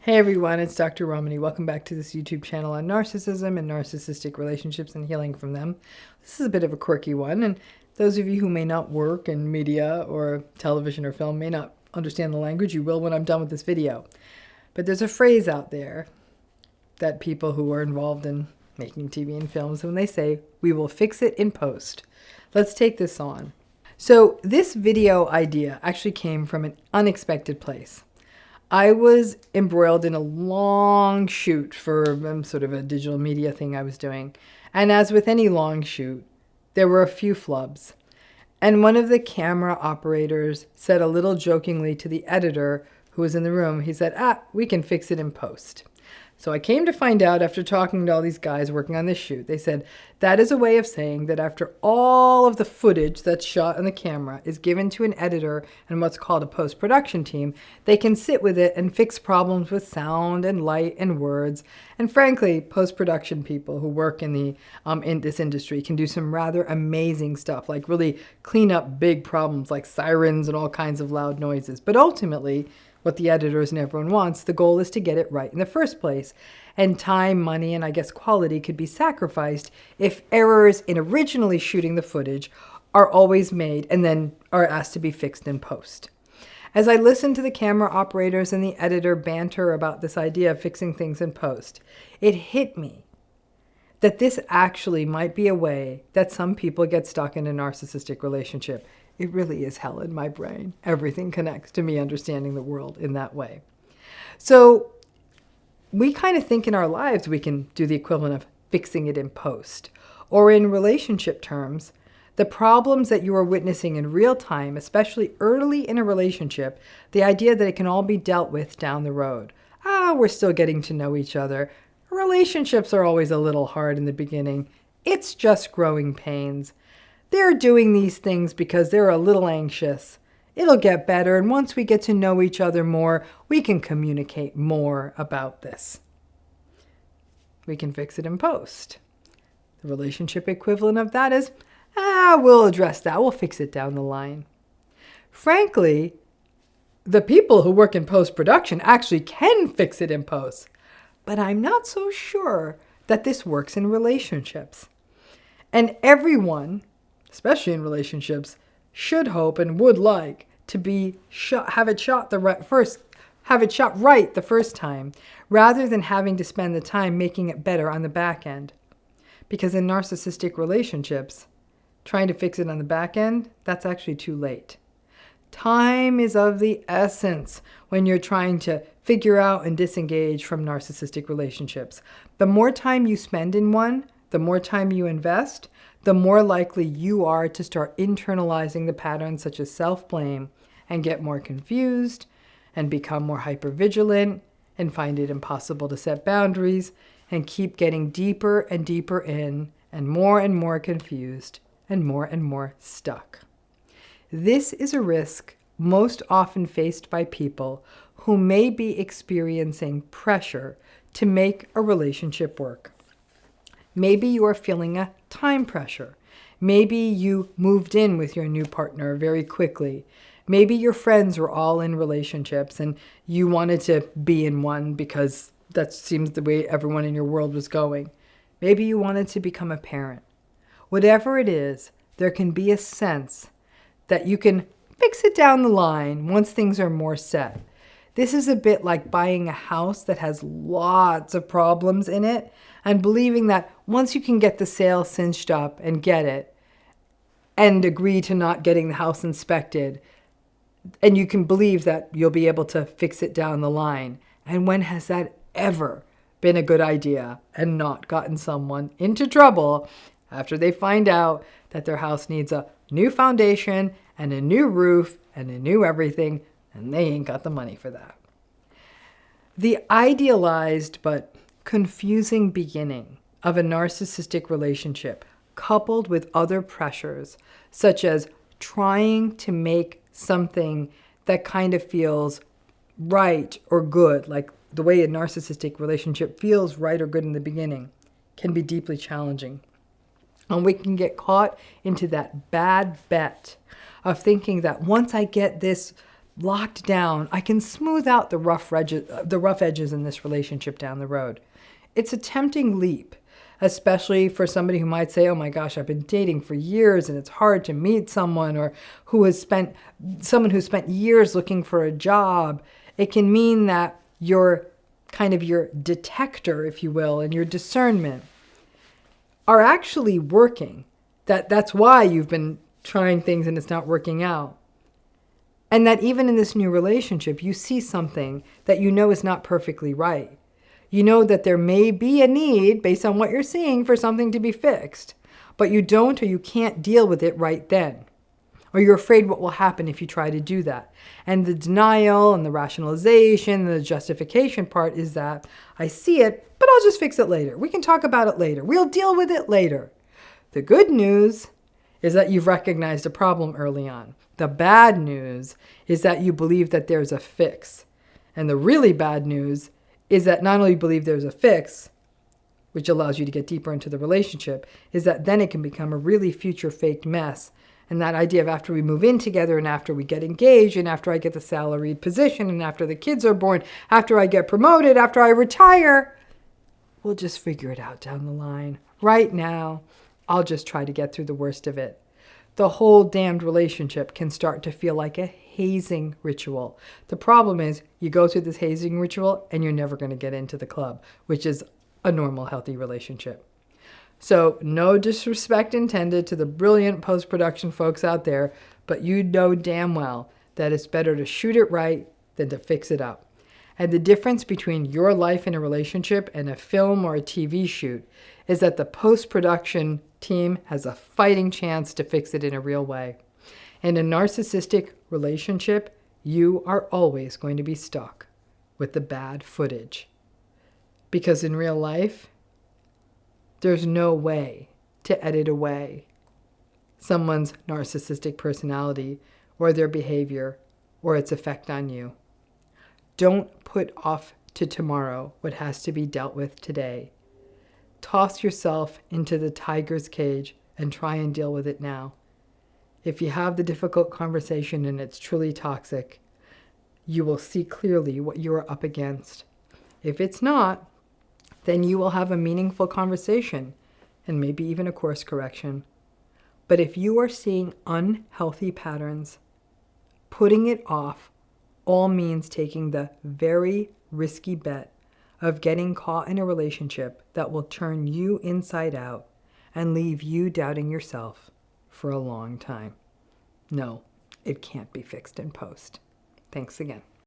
Hey everyone, it's Dr. RAMANI. Welcome back to this YouTube channel on narcissism and narcissistic relationships and healing from them. This is a bit of a quirky one, and those of you who may not work in media or television or film may not understand the language. You will when I'm done with this video. But there's a phrase out there that people who are involved in making TV and films, when they say, "We will fix it in post." Let's take this on. So this video idea actually came from an unexpected place. I was embroiled in a long shoot for sort of a digital media thing I was doing. And as with any long shoot, there were a few flubs. And one of the camera operators said a little jokingly to the editor who was in the room, he said, "We can fix it in post." So I came to find out after talking to all these guys working on this shoot, they said that is a way of saying that after all of the footage that's shot on the camera is given to an editor and what's called a post-production team, they can sit with it and fix problems with sound and light and words. And frankly, post-production people who work in this industry can do some rather amazing stuff, like really clean up big problems like sirens and all kinds of loud noises. But ultimately, what the editors and everyone wants, the goal is to get it right in the first place. And time, money, and I guess quality could be sacrificed if errors in originally shooting the footage are always made and then are asked to be fixed in post. As I listened to the camera operators and the editor banter about this idea of fixing things in post, it hit me that this actually might be a way that some people get stuck in a narcissistic relationship. It really is hell in my brain. Everything connects to me understanding the world in that way. So we kind of think in our lives we can do the equivalent of fixing it in post. Or in relationship terms, the problems that you are witnessing in real time, especially early in a relationship, the idea that it can all be dealt with down the road. We're still getting to know each other. Relationships are always a little hard in the beginning. It's just growing pains. They're doing these things because they're a little anxious. It'll get better, and once we get to know each other more, we can communicate more about this. We can fix it in post. The relationship equivalent of that is, we'll address that. We'll fix it down the line. Frankly, the people who work in post-production actually can fix it in post. But I'm not so sure that this works in relationships. And everyone, especially in relationships, should hope and would like to have it shot right the first time, rather than having to spend the time making it better on the back end. Because in narcissistic relationships, trying to fix it on the back end, that's actually too late. Time is of the essence when you're trying to figure out and disengage from narcissistic relationships. The more time you spend in one, the more time you invest, the more likely you are to start internalizing the patterns such as self-blame and get more confused and become more hypervigilant and find it impossible to set boundaries and keep getting deeper and deeper in and more confused and more stuck. This is a risk most often faced by people who may be experiencing pressure to make a relationship work. Maybe you are feeling a time pressure. Maybe you moved in with your new partner very quickly. Maybe your friends were all in relationships and you wanted to be in one because that seems the way everyone in your world was going. Maybe you wanted to become a parent. Whatever it is, there can be a sense that you can fix it down the line once things are more set. This is a bit like buying a house that has lots of problems in it and believing that once you can get the sale cinched up and get it and agree to not getting the house inspected, and you can believe that you'll be able to fix it down the line. And when has that ever been a good idea and not gotten someone into trouble after they find out that their house needs a new foundation and a new roof and a new everything, and they ain't got the money for that? The idealized but confusing beginning of a narcissistic relationship, coupled with other pressures, such as trying to make something that kind of feels right or good, like the way a narcissistic relationship feels right or good in the beginning, can be deeply challenging. And we can get caught into that bad bet of thinking that once I get this locked down. I can smooth out the rough edges in this relationship down the road. It's a tempting leap, especially for somebody who might say, oh my gosh, I've been dating for years and it's hard to meet someone, or someone who spent years looking for a job. It can mean that your detector, if you will, and your discernment are actually working. That's why you've been trying things and it's not working out. And that even in this new relationship, you see something that you know is not perfectly right. You know that there may be a need, based on what you're seeing, for something to be fixed, but you don't or you can't deal with it right then. Or you're afraid what will happen if you try to do that. And the denial and the rationalization and the justification part is that I see it, but I'll just fix it later. We can talk about it later. We'll deal with it later. The good news is that you've recognized a problem early on. The bad news is that you believe that there's a fix. And the really bad news is that not only believe there's a fix, which allows you to get deeper into the relationship, is that then it can become a really future faked mess. And that idea of after we move in together and after we get engaged and after I get the salaried position and after the kids are born, after I get promoted, after I retire, we'll just figure it out down the line. Right now, I'll just try to get through the worst of it. The whole damned relationship can start to feel like a hazing ritual. The problem is you go through this hazing ritual and you're never going to get into the club, which is a normal, healthy relationship. So no disrespect intended to the brilliant post-production folks out there, but you know damn well that it's better to shoot it right than to fix it up. And the difference between your life in a relationship and a film or a TV shoot is that the post-production team has a fighting chance to fix it in a real way. In a narcissistic relationship, you are always going to be stuck with the bad footage. Because in real life, there's no way to edit away someone's narcissistic personality or their behavior or its effect on you. Don't put off to tomorrow what has to be dealt with today. Toss yourself into the tiger's cage and try and deal with it now. If you have the difficult conversation and it's truly toxic, you will see clearly what you are up against. If it's not, then you will have a meaningful conversation and maybe even a course correction. But if you are seeing unhealthy patterns, putting it off all means taking the very risky bet of getting caught in a relationship that will turn you inside out and leave you doubting yourself for a long time. No, it can't be fixed in post. Thanks again.